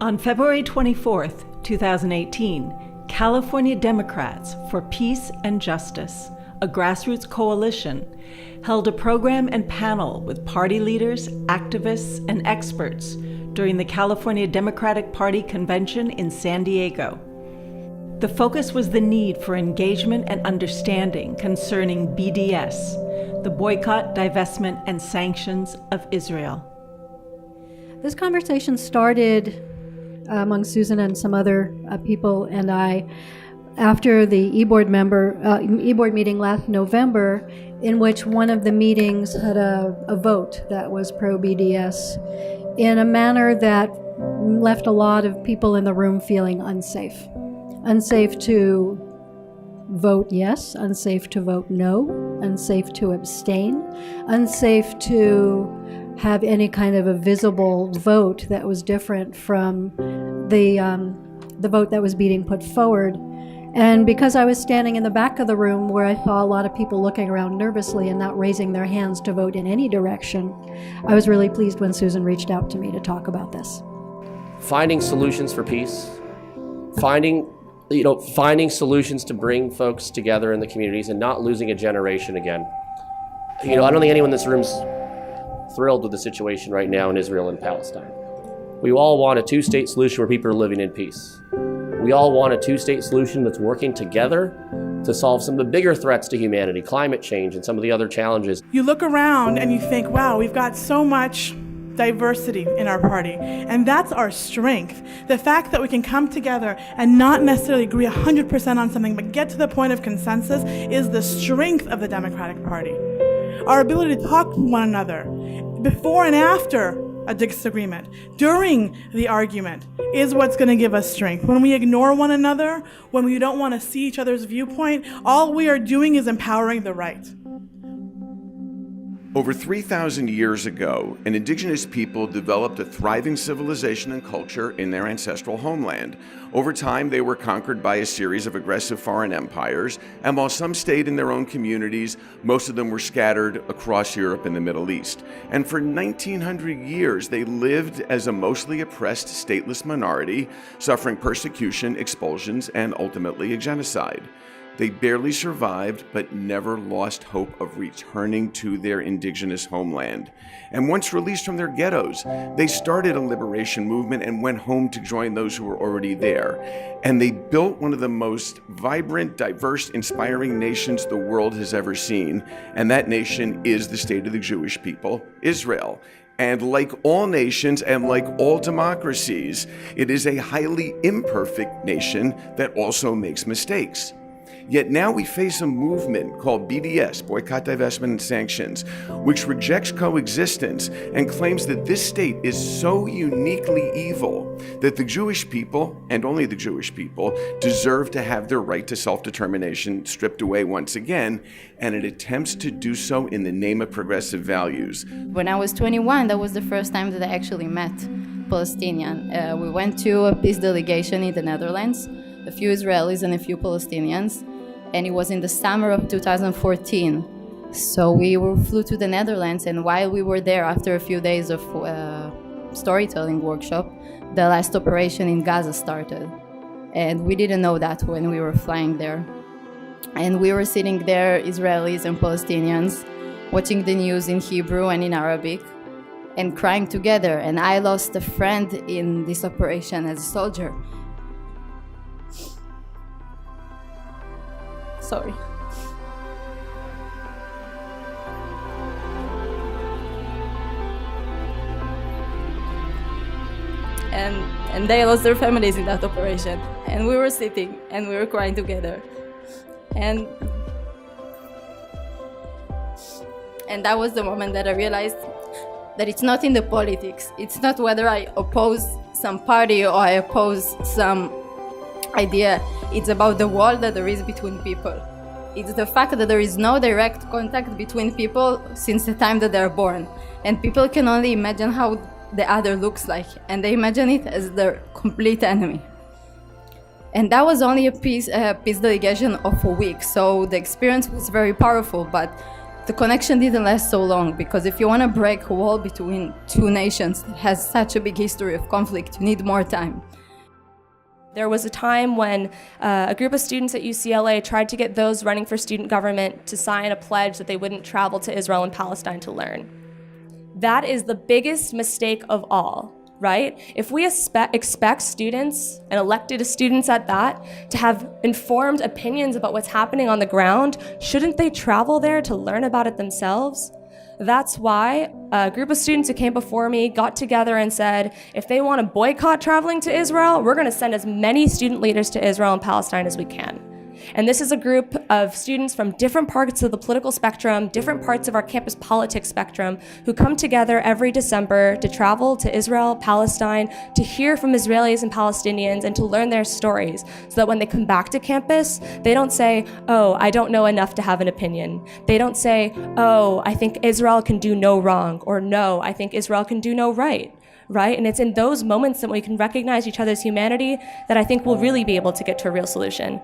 On February 24th, 2018, California Democrats for Peace and Justice, a grassroots coalition, held a program and panel with party leaders, activists, and experts during the California Democratic Party convention in San Diego. The focus was the need for engagement and understanding concerning BDS, the boycott, divestment, and sanctions of Israel. This conversation started among Susan and some other people and I after the e-board meeting last November, in which one of the meetings had a vote that was pro-BDS in a manner that left a lot of people in the room feeling unsafe. Unsafe to vote yes, unsafe to vote no, unsafe to abstain, unsafe to have any kind of a visible vote that was different from the vote that was being put forward. And because I was standing in the back of the room where I saw a lot of people looking around nervously and not raising their hands to vote in any direction, I was really pleased when Susan reached out to me to talk about this. Finding solutions for peace, finding solutions to bring folks together in the communities and not losing a generation again. I don't think anyone in this room's thrilled with the situation right now in Israel and Palestine. We all want a two-state solution where people are living in peace. We all want a two-state solution that's working together to solve some of the bigger threats to humanity, climate change, and some of the other challenges. You look around and you think, wow, we've got so much diversity in our party, and that's our strength. The fact that we can come together and not necessarily agree 100% on something, but get to the point of consensus is the strength of the Democratic Party. Our ability to talk to one another before and after a disagreement, during the argument, is what's going to give us strength. When we ignore one another, when we don't want to see each other's viewpoint, all we are doing is empowering the right. Over 3,000 years ago, an indigenous people developed a thriving civilization and culture in their ancestral homeland. Over time, they were conquered by a series of aggressive foreign empires, and while some stayed in their own communities, most of them were scattered across Europe and the Middle East. And for 1,900 years, they lived as a mostly oppressed, stateless minority, suffering persecution, expulsions, and ultimately a genocide. They barely survived, but never lost hope of returning to their indigenous homeland. And once released from their ghettos, they started a liberation movement and went home to join those who were already there. And they built one of the most vibrant, diverse, inspiring nations the world has ever seen. And that nation is the state of the Jewish people, Israel. And like all nations and like all democracies, it is a highly imperfect nation that also makes mistakes. Yet now we face a movement called BDS, boycott, divestment, and sanctions, which rejects coexistence and claims that this state is so uniquely evil that the Jewish people, and only the Jewish people, deserve to have their right to self-determination stripped away once again, and it attempts to do so in the name of progressive values. When I was 21, that was the first time that I actually met Palestinian. We went to a peace delegation in the Netherlands, a few Israelis and a few Palestinians. And it was in the summer of 2014. So we flew to the Netherlands, and while we were there, after a few days of storytelling workshop, the last operation in Gaza started. And we didn't know that when we were flying there. And we were sitting there, Israelis and Palestinians, watching the news in Hebrew and in Arabic, and crying together. And I lost a friend in this operation as a soldier. Sorry. And they lost their families in that operation. And we were sitting and we were crying together. And that was the moment that I realized that it's not in the politics. It's not whether I oppose some party or I oppose some idea. It's about the wall that there is between people. It's the fact that there is no direct contact between people since the time that they're born. And people can only imagine how the other looks like, and they imagine it as their complete enemy. And that was only a peace delegation of a week, so the experience was very powerful, but the connection didn't last so long, because if you want to break a wall between two nations that has such a big history of conflict, you need more time. There was a time when a group of students at UCLA tried to get those running for student government to sign a pledge that they wouldn't travel to Israel and Palestine to learn. That is the biggest mistake of all, right? If we expect students, and elected students at that, to have informed opinions about what's happening on the ground, shouldn't they travel there to learn about it themselves? That's why a group of students who came before me got together and said, if they want to boycott traveling to Israel, we're going to send as many student leaders to Israel and Palestine as we can. And this is a group of students from different parts of the political spectrum, different parts of our campus politics spectrum, who come together every December to travel to Israel, Palestine, to hear from Israelis and Palestinians and to learn their stories, so that when they come back to campus, they don't say, oh, I don't know enough to have an opinion. They don't say, oh, I think Israel can do no wrong, or no, I think Israel can do no right. Right? And it's in those moments that we can recognize each other's humanity that I think we'll really be able to get to a real solution.